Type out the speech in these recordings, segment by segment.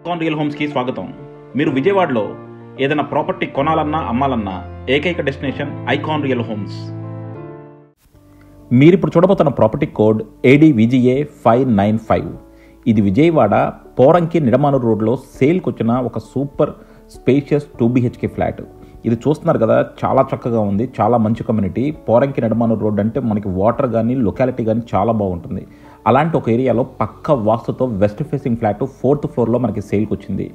Icon real హోమ్స్కి స్వాగతం. మీరు విజయవాడలో ఏదైనా ప్రాపర్టీ కొనాలన్నా అమ్మాలన్నా ఏకైక డెస్టినేషన్ ఐకాన్ రియల్ హోమ్స్. మీరు ఇప్పుడు చూడబోతున్న ప్రాపర్టీ కోడ్ ADVGA 595. ఇది విజయవాడ పోరంకి నిడమానూరు రోడ్లో సేల్కి వచ్చిన ఒక సూపర్ స్పేషియస్ 2 BHK ఫ్లాట్. ఇది చూస్తున్నారు కదా, చాలా చక్కగా ఉంది, చాలా మంచి కమ్యూనిటీ. పోరంకి నిడమానూరు రోడ్ అంటే మనకి వాటర్ కానీ లొకాలిటీ కానీ చాలా బాగుంటుంది. అలాంటి ఒక ఏరియాలో పక్క వాస్తుతో వెస్ట్ ఫేసింగ్ ఫ్లాట్ 4th ఫ్లోర్లో మనకి సేల్కి వచ్చింది.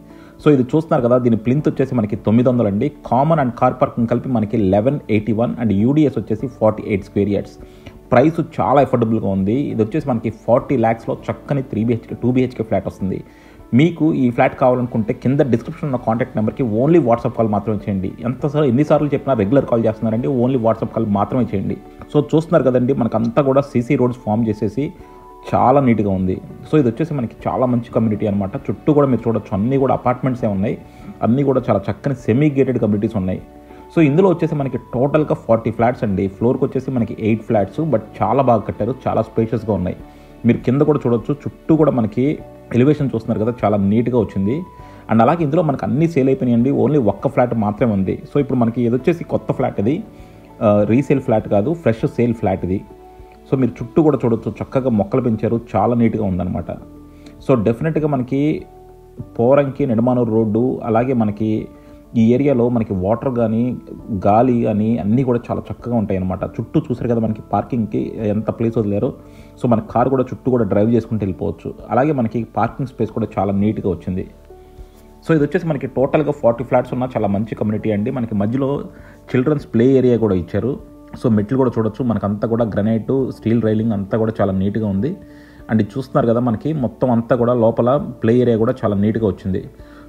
సో ఇది చూస్తున్నారు కదా, దీని ప్లింత్ వచ్చేసి మనకి 900 అండి. కామన్ అండ్ కార్ పార్కింగ్ కలిపి మనకి 1181 అండ్ UDS వచ్చేసి 48 స్క్వేర్ యార్డ్స్. ప్రైస్ చాలా ఎఫోర్డబుల్గా ఉంది. ఇది వచ్చేసి మనకి 40 lakhsలో చక్కని 2 BHK ఫ్లాట్ వస్తుంది. మీకు ఈ ఫ్లాట్ కావాలనుకుంటే కింద డిస్క్రిప్షన్ ఉన్న కాంటాక్ట్ నెంబర్కి ఓన్లీ వాట్సాప్ కాల్ మాత్రమే చేయండి. ఎన్నిసార్లు చెప్పినా రెగ్యులర్ కాల్ చేస్తున్నారండి, ఓన్లీ వాట్సాప్ కాల్ మాత్రమే చేయండి. సో చూస్తున్నారు కదండి, మనకంతా కూడా CC రోడ్స్ ఫామ్ చేసేసి చాలా నీట్గా ఉంది. సో ఇది వచ్చేసి మనకి చాలా మంచి కమ్యూనిటీ అనమాట. చుట్టూ కూడా మీరు చూడొచ్చు, అన్నీ కూడా అపార్ట్మెంట్సే ఉన్నాయి. అన్నీ కూడా చాలా చక్కని సెమీ గేటెడ్ కమ్యూనిటీస్ ఉన్నాయి. సో ఇందులో వచ్చేసి మనకి టోటల్గా 40 ఫ్లాట్స్ అండి. ఫ్లోర్కి వచ్చేసి మనకి 8 ఫ్లాట్స్, బట్ చాలా బాగా కట్టారు, చాలా స్పేషియస్గా ఉన్నాయి. మీరు కింద కూడా చూడొచ్చు, చుట్టూ కూడా మనకి ఎలివేషన్ చూస్తున్నారు కదా, చాలా నీట్గా వచ్చింది. అండ్ అలాగే ఇందులో మనకి అన్నీ సేల్ అయిపోయినాయండి, ఓన్లీ ఒక్క ఫ్లాట్ మాత్రమే ఉంది. సో ఇప్పుడు మనకి ఇది వచ్చేసి కొత్త ఫ్లాట్, ఇది రీసేల్ ఫ్లాట్ కాదు, ఫ్రెష్ సేల్ ఫ్లాట్ ఇది. సో మీరు చుట్టూ కూడా చూడొచ్చు, చక్కగా మొక్కలు పెంచారు, చాలా నీట్గా ఉందన్నమాట. సో డెఫినెట్గా మనకి పోరంకి నిడమానూరు రోడ్డు, అలాగే మనకి ఈ ఏరియాలో మనకి వాటర్ కానీ గాలి కానీ అన్నీ కూడా చాలా చక్కగా ఉంటాయి అన్నమాట. చుట్టూ చూసారు కదా, మనకి పార్కింగ్కి ఎంత ప్లేస్ వదిలేరు. సో మన కార్ కూడా చుట్టూ కూడా డ్రైవ్ చేసుకుంటూ వెళ్ళిపోవచ్చు. అలాగే మనకి పార్కింగ్ స్పేస్ కూడా చాలా నీట్గా వచ్చింది. సో ఇది వచ్చేసి మనకి టోటల్గా 40 ఫ్లాట్స్ ఉన్న చాలా మంచి కమ్యూనిటీ అండి. మనకి మధ్యలో చిల్డ్రన్స్ ప్లే ఏరియా కూడా ఇచ్చారు. సో మెట్లు కూడా చూడొచ్చు, మనకంతా కూడా గ్రనైట్ స్టీల్ రైలింగ్ అంతా కూడా చాలా నీట్గా ఉంది. అండ్ ఇది చూస్తున్నారు కదా, మనకి మొత్తం అంతా కూడా లోపల ప్లే ఏరియా కూడా చాలా నీట్గా వచ్చింది.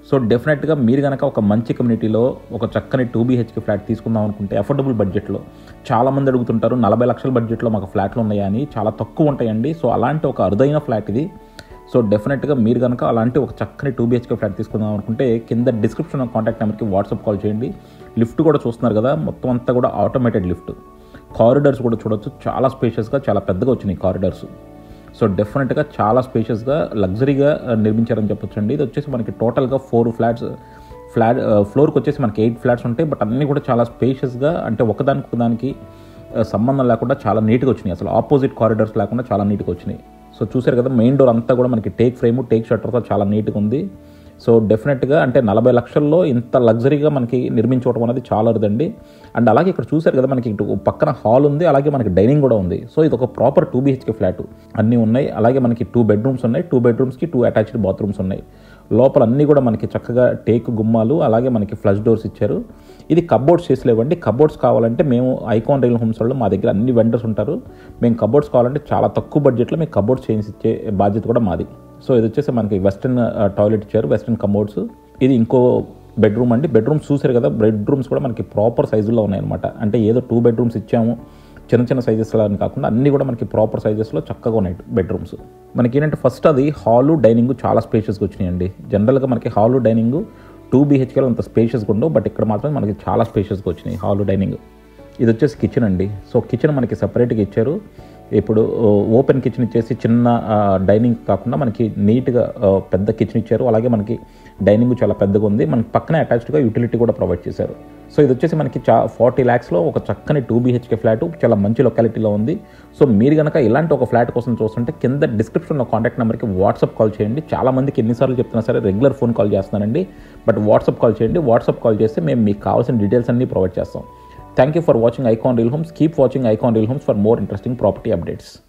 సో డెఫినెట్గా మీరు కనుక ఒక మంచి కమ్యూనిటీలో ఒక చక్కని 2 BHK ఫ్లాట్ తీసుకుందాం అనుకుంటే అఫోర్డబుల్ బడ్జెట్లో, చాలామంది అడుగుతుంటారు 40 లక్షల బడ్జెట్లో మాకు ఫ్లాట్లు ఉన్నాయా అని. చాలా తక్కువ ఉంటాయండి. సో అలాంటి ఒక అరుదైన ఫ్లాట్ ఇది. సో డెఫినెట్గా మీరు కనుక అలాంటి ఒక చక్కని 2 BHK ఫ్లాట్ తీసుకుందాం అనుకుంటే కింద డిస్క్రిప్షన్ కాంటాక్ట్ నెంబర్కి వాట్సాప్ కాల్ చేయండి. లిఫ్ట్ కూడా చూస్తున్నారు కదా, మొత్తం అంతా కూడా ఆటోమేటెడ్ లిఫ్ట్. కారిడార్స్ కూడా చూడొచ్చు, చాలా స్పేషియస్గా చాలా పెద్దగా వచ్చినాయి కారిడార్స్. సో డెఫినెట్గా చాలా స్పేషియస్గా లగ్జరీగా నిర్మించారని చెప్పొచ్చండి. ఇది వచ్చేసి మనకి టోటల్గా 4 ఫ్లాట్స్. ఫ్లోర్కి వచ్చేసి మనకి 8 ఫ్లాట్స్ ఉంటాయి, బట్ అన్నీ కూడా చాలా స్పేషియస్గా, అంటే ఒకదానికి సంబంధం లేకుండా చాలా నీట్గా వచ్చినాయి. అసలు ఆపోజిట్ కారిడార్స్ లేకుండా చాలా నీట్గా వచ్చినాయి. సో చూసారు కదా, మెయిన్ డోర్ అంతా కూడా మనకి టేక్ ఫ్రేమ్, టేక్ షట్టర్తో చాలా నీట్గా ఉంది. సో డెఫినెట్గా అంటే 40 లక్షల్లో ఇంత లగ్జరీగా మనకి నిర్మించుకోవడం అనేది చాలా అరుదండి. అండ్ అలాగే ఇక్కడ చూసారు కదా, మనకి ఇటు పక్కన హాల్ ఉంది, అలాగే మనకి డైనింగ్ కూడా ఉంది. సో ఇది ఒక ప్రాపర్ 2 BHK ఫ్లాట్, అన్నీ ఉన్నాయి. అలాగే మనకి 2 బెడ్రూమ్స్ ఉన్నాయి, 2 బెడ్రూమ్స్కి 2 అటాచ్డ్ బాత్రూమ్స్ ఉన్నాయి. లోపల అన్నీ కూడా మనకి చక్కగా టేక్ గుమ్మాలు, అలాగే మనకి ఫ్లష్ డోర్స్ ఇచ్చారు. ఇది కబోర్డ్స్ చేసలేవండి. కబోర్డ్స్ కావాలంటే మేము ఐకాన్ రియల్ హోమ్స్ వాళ్ళు, మా దగ్గర అన్ని వెండర్స్ ఉంటారు. మేము కబోర్డ్స్ కావాలంటే చాలా తక్కువ బడ్జెట్లో మీకు కబోర్డ్స్ చేసి ఇచ్చే బాధ్యత కూడా మాది. సో ఇది వచ్చేసి మనకి వెస్టర్న్ టాయిలెట్ ఇచ్చారు, వెస్టర్న్ కబోర్డ్స్. ఇది ఇంకో బెడ్రూమ్ అండి. బెడ్రూమ్స్ చూసారు కదా, బెడ్రూమ్స్ కూడా మనకి ప్రాపర్ సైజుల్లో ఉన్నాయన్నమాట. అంటే ఏదో 2 బెడ్రూమ్స్ ఇచ్చాము చిన్న సైజెస్లో అని కాకుండా అన్నీ కూడా మనకి ప్రాపర్ సైజెస్లో చక్కగా ఉన్నాయి బెడ్రూమ్స్. మనకి ఏంటంటే ఫస్ట్ అది హాలు డైనింగ్ చాలా స్పేషియస్గా వచ్చినాయండి. జనరల్గా మనకి హాలు డైనింగ్ 2 BHKలో అంత స్పేషియస్గా ఉండవు, బట్ ఇక్కడ మాత్రం మనకి చాలా స్పేషియస్గా వచ్చినాయి హాలు డైనింగ్. ఇది వచ్చేసి కిచెన్ అండి. సో కిచెన్ మనకి సపరేట్గా ఇచ్చారు. ఇప్పుడు ఓపెన్ కిచెన్ ఇచ్చేసి చిన్న డైనింగ్ కాకుండా మనకి నీట్గా పెద్ద కిచెన్ ఇచ్చారు. అలాగే మనకి డైనింగ్ చాలా పెద్దగా ఉంది. మనకి పక్కనే అటాచ్డ్గా యూటిలిటీ కూడా ప్రొవైడ్ చేశారు. సో ఇది వచ్చేసి మనకి 40 lakhsలో ఒక చక్కని 2 BHK ఫ్లాట్, చాలా మంచి లొకాలిటీలో ఉంది. సో మీరు కనుక ఇలాంటి ఒక ఫ్లాట్ కోసం చూస్తుంటే కింద డిస్క్రిప్షన్లో కాంటాక్ట్ నెంబర్కి వాట్సాప్ కాల్ చేయండి. చాలామందికి ఎన్నిసార్లు చెప్తున్నా సరే రెగ్యులర్ ఫోన్ కాల్ చేస్తున్నానండి, బట్ వాట్సాప్ కాల్ చేయండి. వాట్సాప్ కాల్ చేస్తే మేము మీకు కావాల్సిన డీటెయిల్స్ అన్నీ ప్రొవైడ్ చేస్తాం. Thank you for watching Icon Real Homes. Keep watching Icon Real Homes for more interesting property updates.